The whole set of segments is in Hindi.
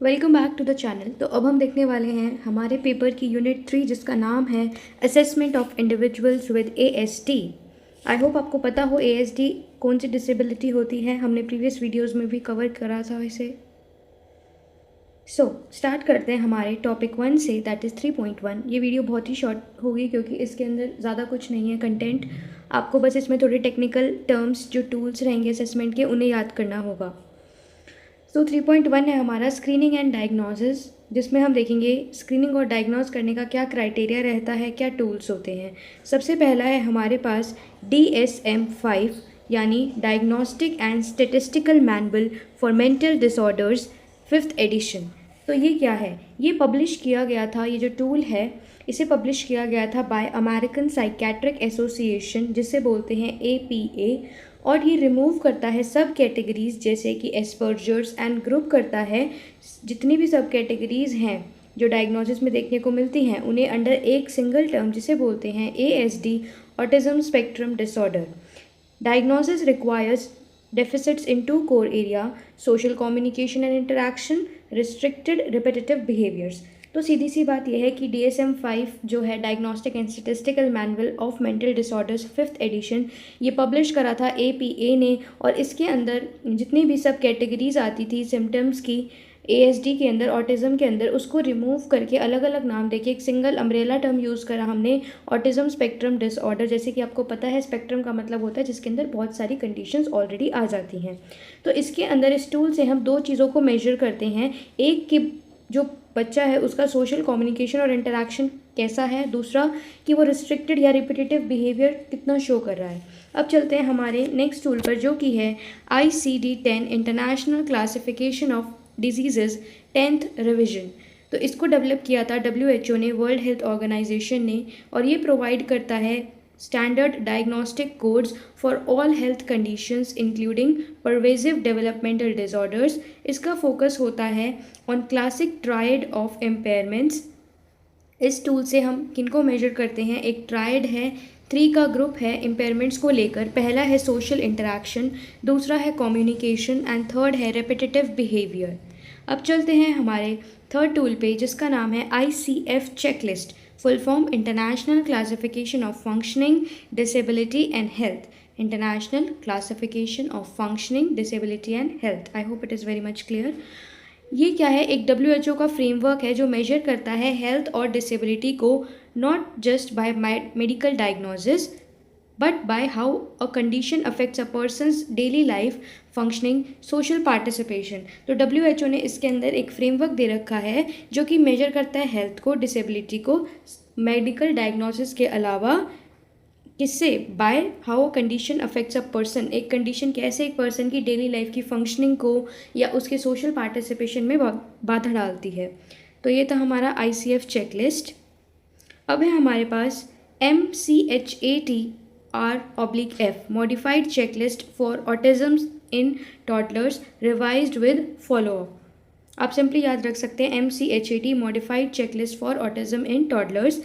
Welcome back to the channel. तो अब हम देखने वाले हैं हमारे पेपर की यूनिट 3 जिसका नाम है assessment of individuals with ASD। I hope आपको पता हो ASD कौन सी डिसेबिलिटी होती है, हमने प्रीवियस वीडियोस में भी कवर करा था इसे। स्टार्ट करते हैं हमारे टॉपिक 1 से, दैट इज़ 3.1। ये वीडियो बहुत ही शॉर्ट होगी क्योंकि इसके अंदर ज़्यादा कुछ नहीं है कंटेंट। आपको बस इसमें थोड़े टेक्निकल टर्म्स जो टूल्स रहेंगे असेसमेंट के उन्हें याद करना होगा। 3.1 है हमारा स्क्रीनिंग एंड डायग्नोसिस, जिसमें हम देखेंगे स्क्रीनिंग और डायग्नोस करने का क्या क्राइटेरिया रहता है, क्या टूल्स होते हैं। सबसे पहला है हमारे पास DSM-5 यानी diagnostic and statistical manual for mental disorders 5th edition. तो ये क्या है, ये पब्लिश किया गया था, ये जो टूल है इसे पब्लिश किया गया था बाय अमेरिकन साइकेट्रिक एसोसिएशन, जिसे बोलते हैं APA। और ये रिमूव करता है सब कैटेगरीज जैसे कि एस्पर्जर्स एंड ग्रुप करता है जितनी भी सब कैटेगरीज हैं जो डायग्नोसिस में देखने को मिलती हैं उन्हें अंडर एक सिंगल टर्म जिसे बोलते हैं ASD, autism spectrum disorder. Diagnosis requires deficits in two core area: social communication and interaction, restricted repetitive behaviors। तो सीधी सी बात यह है कि DSM-5 जो है diagnostic and statistical manual of mental disorders 5th edition, ये पब्लिश करा था APA ने। और इसके अंदर जितनी भी सब कैटेगरीज आती थी सिम्टम्स की ASD के अंदर, ऑटिज़म के अंदर, उसको रिमूव करके अलग अलग नाम देके एक सिंगल अम्ब्रेला टर्म यूज़ करा हमने, ऑटिज़म स्पेक्ट्रम डिसऑर्डर। जैसे कि आपको पता है स्पेक्ट्रम का मतलब होता है जिसके अंदर बहुत सारी कंडीशंस ऑलरेडी आ जाती हैं। तो इसके अंदर इस टूल से हम दो चीज़ों को मेजर करते हैं, एक कि जो बच्चा है उसका सोशल कम्युनिकेशन और इंटरेक्शन कैसा है, दूसरा कि वो रिस्ट्रिक्टेड या रिपीटेटिव बिहेवियर कितना शो कर रहा है। अब चलते हैं हमारे नेक्स्ट टूल पर जो कि है ICD-10 international classification of disease 10th revision. तो इसको डेवलप किया था WHO ने, वर्ल्ड हेल्थ ऑर्गेनाइजेशन ने, और ये प्रोवाइड करता है standard diagnostic codes for all health conditions including pervasive developmental disorders. इसका फोकस होता है on classic triad of impairments. इस टूल से हम किनको मेजर करते हैं, एक ट्रायड है, 3 का ग्रुप है इम्पेयरमेंट्स को लेकर। पहला है सोशल इंटरेक्शन, दूसरा है कम्युनिकेशन एंड थर्ड है रेपिटेटिव बिहेवियर। अब चलते हैं हमारे थर्ड टूल पे जिसका नाम है ICF checklist, full form international classification of functioning disability and health. International classification of functioning disability and health. I hope it is very much clear. ये क्या है, एक WHO का फ्रेमवर्क है जो मेजर करता है हेल्थ और डिसेबिलिटी को not just by medical diagnosis but by how a condition affects a person's daily life functioning social participation. तो WHO ने इसके अंदर एक फ्रेमवर्क दे रखा है जो कि मेजर करता है हेल्थ को, डिसेबिलिटी को मेडिकल डायग्नोसिस के अलावा, किससे, by how condition affects a person, एक कंडीशन कैसे एक पर्सन की डेली लाइफ की फंक्शनिंग को या उसके सोशल पार्टिसिपेशन में बाधा डालती है। तो ये था हमारा ICF चेकलिस्ट। अब है हमारे पास MCHATR/F modified checklist for autism in toddlers revised with follow-up. आप सिंपली याद रख सकते हैं MCHAT modified checklist for autism in toddlers.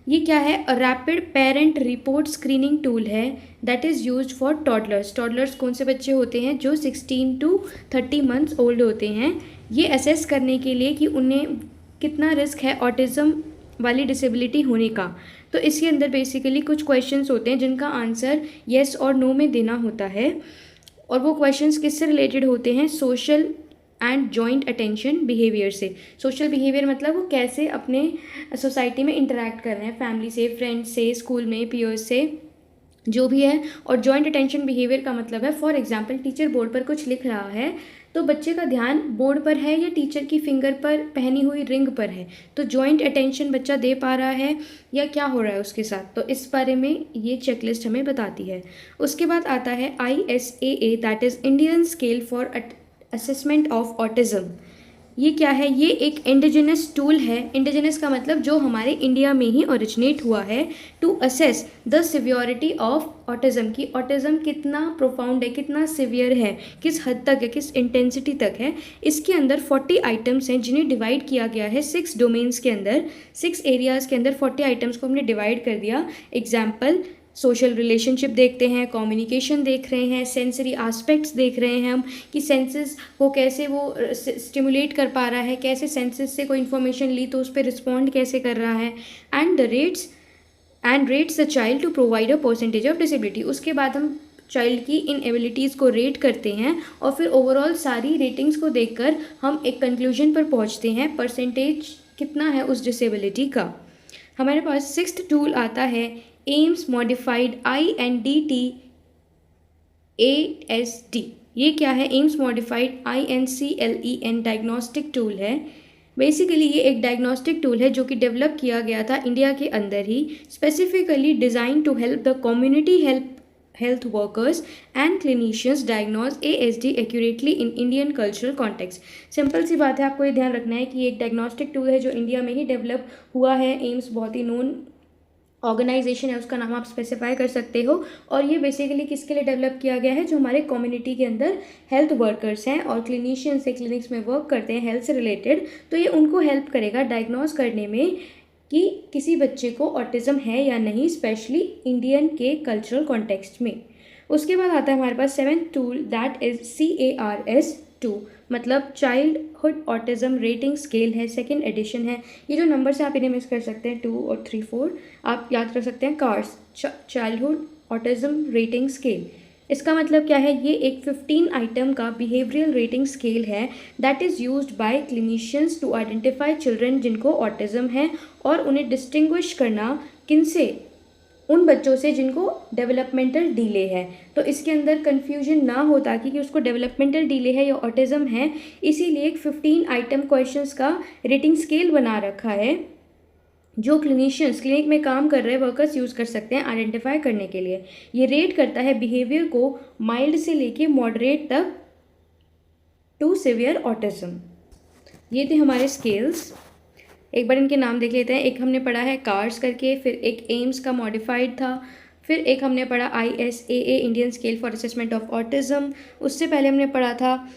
ये क्या है, a rapid parent report screening tool है that is used for toddlers. Toddlers कौन से बच्चे होते हैं, जो 16 to 30 मंथ्स ओल्ड होते हैं। ये असेस करने के लिए कि उन्हें कितना रिस्क है ऑटिज़म वाली डिसेबिलिटी होने का। तो इसके अंदर बेसिकली कुछ क्वेश्चंस होते हैं जिनका आंसर येस और नो में देना होता है, और वो क्वेश्चंस किससे रिलेटेड होते हैं, social and joint attention behaviour से। सोशल बिहेवियर मतलब वो कैसे अपने सोसाइटी में इंटरेक्ट कर रहे हैं, फैमिली से, फ्रेंड्स से, स्कूल में, पीयर्स से, जो भी है। और जॉइंट अटेंशन बिहेवियर का मतलब है, फॉर एग्जांपल टीचर बोर्ड पर कुछ लिख रहा है तो बच्चे का ध्यान बोर्ड पर है या टीचर की फिंगर पर पहनी हुई रिंग पर है, तो जॉइंट अटेंशन बच्चा दे पा रहा है या क्या हो रहा है उसके साथ। तो इस बारे में ये चेकलिस्ट हमें बताती है। उसके बाद आता है ISAA that is Indian scale for assessment of autism. ये क्या है, ये एक इंडिजिनस टूल है। इंडिजिनस का मतलब जो हमारे इंडिया में ही ओरिजिनेट हुआ है, to assess the severity of autism, की ऑटिज्म कितना प्रोफाउंड है, कितना सिवियर है, किस हद तक है, किस इंटेंसिटी तक है। इसके अंदर 40 आइटम्स हैं जिन्हें डिवाइड किया गया है 6 डोमेन्स के अंदर, 6 एरियाज़ के अंदर 40 आइटम्स को हमने डिवाइड कर दिया। एग्जाम्पल सोशल रिलेशनशिप देखते हैं, कम्युनिकेशन देख रहे हैं, सेंसरी एस्पेक्ट्स देख रहे हैं हम कि सेंसेस को कैसे वो स्टिमुलेट कर पा रहा है, कैसे सेंसेस से कोई इन्फॉर्मेशन ली तो उस पर रिस्पॉन्ड कैसे कर रहा है, and rates the child to provide a percentage of disability. उसके बाद हम चाइल्ड की इन एबिलिटीज़ को रेट करते हैं और फिर ओवरऑल सारी रेटिंग्स को देखकर हम एक कंक्लूजन पर पहुंचते हैं परसेंटेज कितना है उस डिसेबिलिटी का। हमारे पास सिक्स्थ टूल आता है एम्स मॉडिफाइड INDT-ASD। ये क्या है? AIIMS modified INCLEN diagnostic tool है। बेसिकली ये एक डायग्नोस्टिक टूल है जो कि डेवलप किया गया था इंडिया के अंदर ही, specifically designed to help the community health workers and clinicians diagnose ASD accurately in Indian cultural context. Simple सी बात है, आपको ये ध्यान रखना है कि ये एक डायग्नोस्टिक टूल है जो इंडिया में ही डेवलप हुआ है। एम्स बहुत ही नोन ऑर्गेनाइजेशन है, उसका नाम आप स्पेसिफाई कर सकते हो। और ये बेसिकली किसके लिए डेवलप किया गया है? जो हमारे कम्युनिटी के अंदर हेल्थ वर्कर्स हैं और क्लिनिशियंस से क्लिनिक्स में वर्क करते हैं हेल्थ से रिलेटेड, तो ये उनको हेल्प करेगा डायग्नोज करने में कि किसी बच्चे को ऑटिज़म है या नहीं, स्पेशली इंडियन के कल्चरल कॉन्टेक्स्ट में। उसके बाद आता है हमारे पास seventh tool, that is CARS-2, मतलब चाइल्डहुड ऑटिज़म रेटिंग स्केल है, सेकेंड एडिशन है। ये जो नंबर्स हैं आप इन्हें मिस कर सकते हैं, 2 और 3 4, आप याद रख सकते हैं CARS, childhood autism rating scale. इसका मतलब क्या है? ये एक 15 आइटम का बिहेवियरल रेटिंग स्केल है that is used by clinicians to identify children जिनको ऑटिज़म है और उन्हें डिस्टिंग्विश करना किनसे? उन बच्चों से जिनको डेवलपमेंटल डिले है। तो इसके अंदर कन्फ्यूजन ना हो ताकि कि उसको डेवलपमेंटल डिले है या ऑटिज़म है, इसीलिए एक 15 आइटम क्वेश्चंस का रेटिंग स्केल बना रखा है जो क्लिनिशियंस क्लिनिक में काम कर रहे वर्कर्स यूज़ कर सकते हैं आइडेंटिफाई करने के लिए। ये रेट करता है बिहेवियर को माइल्ड से लेके मॉडरेट तक टू सिवियर ऑटिज़म। ये थे हमारे स्केल्स। एक बार इनके नाम देख लेते हैं। एक हमने पढ़ा है कार्स करके, फिर एक एम्स का मॉडिफाइड था, फिर एक हमने पढ़ा ISAA Indian scale for assessment of autism, उससे पहले हमने पढ़ा था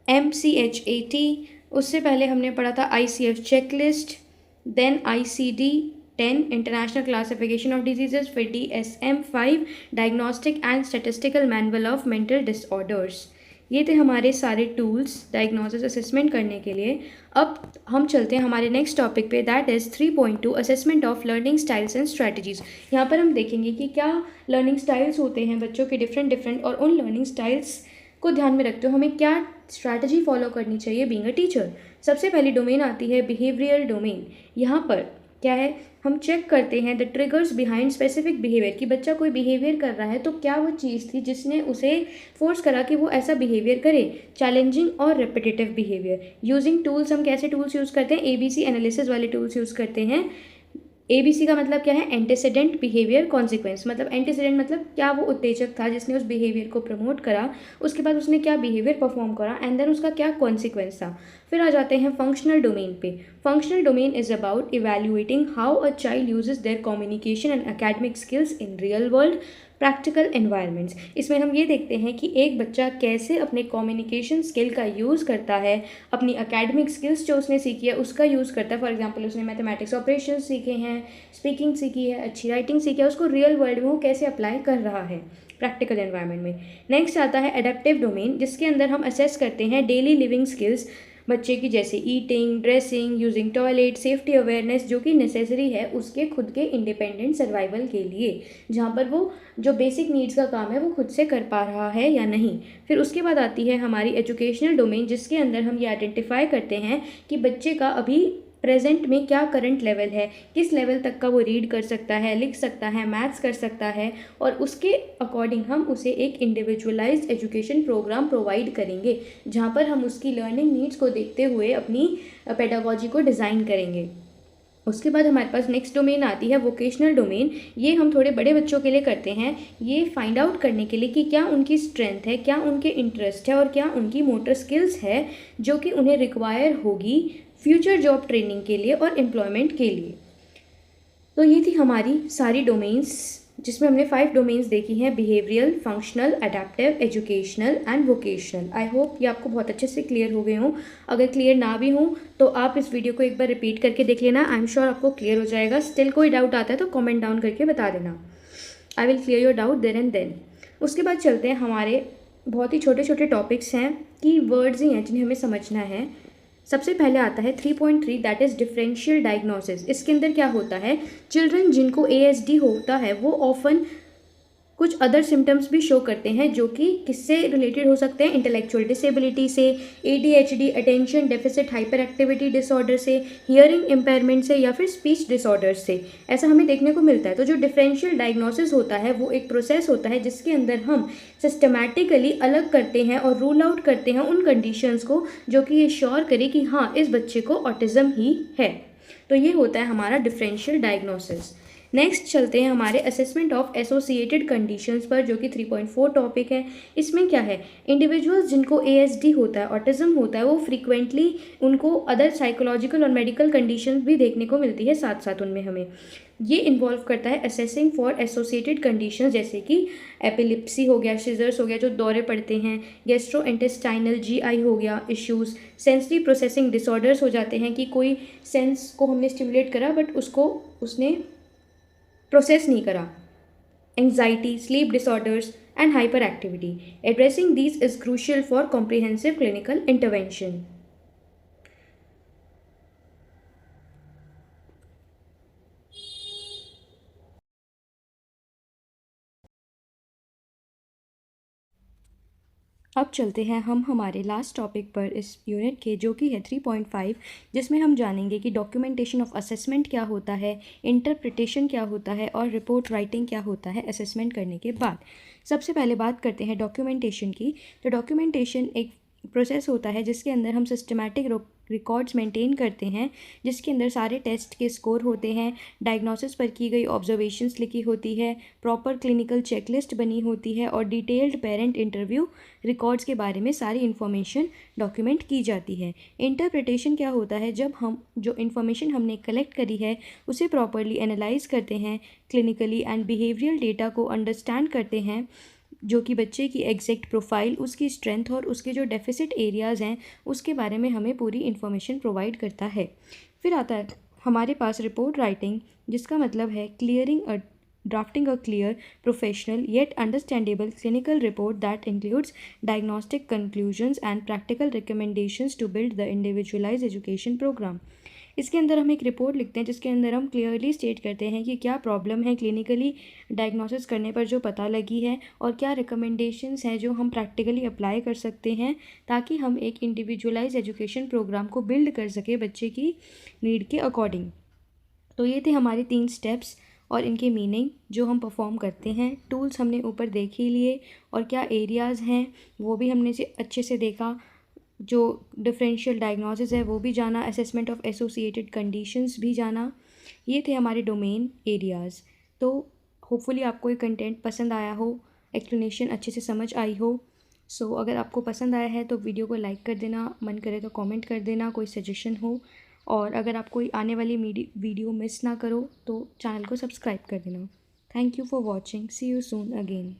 MCHAT, उससे पहले हमने पढ़ा था ICF checklist, then ICD-10 international classification of diseases, फिर DSM-5 diagnostic and statistical manual of mental disorders. ये थे हमारे सारे टूल्स डायग्नोसिस असेसमेंट करने के लिए। अब हम चलते हैं हमारे नेक्स्ट टॉपिक पे, that is 3.2 assessment of learning styles and strategies. यहाँ पर हम देखेंगे कि क्या लर्निंग स्टाइल्स होते हैं बच्चों के डिफरेंट और उन लर्निंग स्टाइल्स को ध्यान में रखते हो हमें क्या स्ट्रैटेजी फॉलो करनी चाहिए बीइंग अ टीचर। सबसे पहली डोमेन आती है बिहेवियरल डोमेन। यहाँ पर क्या है? हम चेक करते हैं the triggers behind specific behaviour, कि बच्चा कोई बिहेवियर कर रहा है तो क्या वो चीज़ थी जिसने उसे फोर्स करा कि वो ऐसा बिहेवियर करे। चैलेंजिंग और रेपिटेटिव बिहेवियर। यूजिंग टूल्स, हम कैसे टूल्स यूज़ करते हैं? ABC एनालिसिस वाले टूल्स यूज़ करते हैं। ABC का मतलब क्या है? Antecedent behaviour consequence. मतलब एंटीसीडेंट मतलब क्या वो उत्तेजक था जिसने उस बिहेवियर को प्रमोट करा, उसके बाद उसने क्या बिहेवियर परफॉर्म करा, एंड देन उसका क्या कॉन्सिक्वेंस था। फिर आ जाते हैं फंक्शनल डोमेन पे। Functional domain is about evaluating how a child uses there communication and academic skills in real world practical environments. इसमें हम ये देखते हैं कि एक बच्चा कैसे अपने कम्युनिकेशन स्किल का यूज़ करता है, अपनी एकेडमिक स्किल्स जो उसने सीखी है उसका यूज़ करता है। फॉर एग्जांपल उसने मैथमेटिक्स ऑपरेशन सीखे हैं, स्पीकिंग सीखी है, अच्छी राइटिंग सीखी है, उसको रियल वर्ल्ड में वो कैसे अप्लाई कर रहा है प्रैक्टिकल एनवायरनमेंट में। नेक्स्ट आता है एडेप्टिव डोमेन, जिसके अंदर हम असेस करते हैं डेली लिविंग स्किल्स बच्चे की, जैसे eating, dressing, using toilet, safety awareness, जो कि नेसेसरी है उसके खुद के इंडिपेंडेंट सर्वाइवल के लिए, जहाँ पर वो जो बेसिक नीड्स का काम है वो खुद से कर पा रहा है या नहीं। फिर उसके बाद आती है हमारी एजुकेशनल डोमेन, जिसके अंदर हम ये आइडेंटिफाई करते हैं कि बच्चे का अभी प्रेजेंट में क्या करंट लेवल है, किस लेवल तक का वो रीड कर सकता है, लिख सकता है, मैथ्स कर सकता है, और उसके अकॉर्डिंग हम उसे एक इंडिविजुअलाइज्ड एजुकेशन प्रोग्राम प्रोवाइड करेंगे, जहाँ पर हम उसकी लर्निंग नीड्स को देखते हुए अपनी पेडागोजी को डिज़ाइन करेंगे। उसके बाद हमारे पास नेक्स्ट डोमेन आती है वोकेशनल डोमेन। ये हम थोड़े बड़े बच्चों के लिए करते हैं, ये फाइंड आउट करने के लिए कि क्या उनकी स्ट्रेंथ है, क्या उनके इंटरेस्ट है और क्या उनकी मोटर स्किल्स है जो कि उन्हें रिक्वायर होगी फ्यूचर जॉब ट्रेनिंग के लिए और एम्प्लॉयमेंट के लिए। तो ये थी हमारी सारी डोमेन्स, जिसमें हमने 5 डोमेन्स देखी हैं, behavioural, functional, adaptive, educational and vocational. I hope ये आपको बहुत अच्छे से क्लियर हो गए हों। अगर क्लियर ना भी हों तो आप इस वीडियो को एक बार रिपीट करके देख लेना, आई एम श्योर आपको क्लियर हो जाएगा। स्टिल कोई डाउट आता है तो कमेंट डाउन करके बता देना। I will clear your doubt then and then. उसके बाद चलते हैं, हमारे बहुत ही छोटे छोटे टॉपिक्स हैं, की वर्ड्स ही हैं जिन्हें हमें समझना है। सबसे पहले आता है 3.3 दैट इज़ डिफरेंशियल डायग्नोसिस। इसके अंदर क्या होता है, चिल्ड्रन जिनको ASD होता है वो ऑफन कुछ अदर सिम्टम्स भी शो करते हैं, जो कि किससे रिलेटेड हो सकते हैं, इंटेलेक्चुअल डिसेबिलिटी से, ADHD attention deficit hyper activity disorder से, हियरिंग इम्पेयरमेंट से, या फिर स्पीच डिसऑर्डर से। ऐसा हमें देखने को मिलता है। तो जो डिफरेंशियल डायग्नोसिस होता है वो एक प्रोसेस होता है जिसके अंदर हम सिस्टमैटिकली अलग करते हैं और रूल आउट करते हैं उन कंडीशंस को जो कि ये श्योर करे कि हाँ इस बच्चे को ऑटिज्म ही है। तो ये होता है हमारा डिफरेंशियल डायग्नोसिस। नेक्स्ट चलते हैं हमारे असेसमेंट ऑफ एसोसिएटेड कंडीशंस पर, जो कि 3.4 टॉपिक है। इसमें क्या है, इंडिविजुअल्स जिनको ASD होता है, ऑटिज्म होता है, वो फ्रीक्वेंटली उनको अदर साइकोलॉजिकल और मेडिकल कंडीशंस भी देखने को मिलती है साथ साथ उनमें। हमें ये इन्वॉल्व करता है असेसिंग फॉर एसोसिएटेड कंडीशंस, जैसे कि एपिलिप्सी हो गया, सीजर्स हो गया जो दौरे पड़ते हैं, गैस्ट्रोइंटेस्टाइनल GI हो गया इश्यूज़, सेंसरी प्रोसेसिंग डिसऑर्डर्स हो जाते हैं कि कोई सेंस को हमने स्टिमुलेट करा बट उसको उसने प्रोसेस नहीं करा, anxiety, sleep disorders and hyper activity. Addressing these is crucial for comprehensive clinical intervention. अब चलते हैं हम हमारे लास्ट टॉपिक पर इस यूनिट के, जो कि है 3.5, जिसमें हम जानेंगे कि डॉक्यूमेंटेशन ऑफ असेसमेंट क्या होता है, इंटरप्रिटेशन क्या होता है और रिपोर्ट राइटिंग क्या होता है असेसमेंट करने के बाद। सबसे पहले बात करते हैं डॉक्यूमेंटेशन की। तो डॉक्यूमेंटेशन एक प्रोसेस होता है जिसके अंदर हम सिस्टमैटिक रिकॉर्ड्स मेंटेन करते हैं, जिसके अंदर सारे टेस्ट के स्कोर होते हैं, डायग्नोसिस पर की गई ऑब्जर्वेशंस लिखी होती है, प्रॉपर क्लिनिकल चेकलिस्ट बनी होती है और डिटेल्ड पेरेंट इंटरव्यू रिकॉर्ड्स के बारे में सारी इन्फॉर्मेशन डॉक्यूमेंट की जाती है। इंटरप्रिटेशन क्या होता है, जब हम जो इन्फॉर्मेशन हमने कलेक्ट करी है उसे प्रॉपरली एनालाइज करते हैं, क्लिनिकली एंड बिहेवियरल डेटा को अंडरस्टैंड करते हैं, जो कि बच्चे की एग्जैक्ट प्रोफाइल, उसकी स्ट्रेंथ और उसके जो डेफिसिट एरियाज़ हैं उसके बारे में हमें पूरी इन्फॉर्मेशन प्रोवाइड करता है। फिर आता है हमारे पास रिपोर्ट राइटिंग, जिसका मतलब है drafting a clear, professional yet understandable clinical report that includes diagnostic conclusions and practical recommendations to build the individualized education program। इसके अंदर हम एक रिपोर्ट लिखते हैं जिसके अंदर हम क्लियरली स्टेट करते हैं कि क्या प्रॉब्लम है क्लिनिकली डायग्नोसिस करने पर जो पता लगी है, और क्या रिकमेंडेशंस हैं जो हम प्रैक्टिकली अप्लाई कर सकते हैं, ताकि हम एक इंडिविजुअलाइज एजुकेशन प्रोग्राम को बिल्ड कर सके बच्चे की नीड के अकॉर्डिंग। तो ये थे हमारे 3 स्टेप्स और इनके मीनिंग जो हम परफॉर्म करते हैं। टूल्स हमने ऊपर देख ही लिए और क्या एरियाज़ हैं वो भी हमने अच्छे से देखा। जो डिफरेंशियल डायग्नोसिस है वो भी जाना, असेसमेंट ऑफ एसोसिएटेड कंडीशंस भी जाना। ये थे हमारे डोमेन एरियाज़। तो होपफुली आपको ये कंटेंट पसंद आया हो, एक्सप्लेनेशन अच्छे से समझ आई हो। सो अगर आपको पसंद आया है तो वीडियो को लाइक कर देना, मन करे तो कमेंट कर देना कोई सजेशन हो, और अगर आप कोई आने वाली वीडियो मिस ना करो तो चैनल को सब्सक्राइब कर देना। Thank you for watching, see you soon again.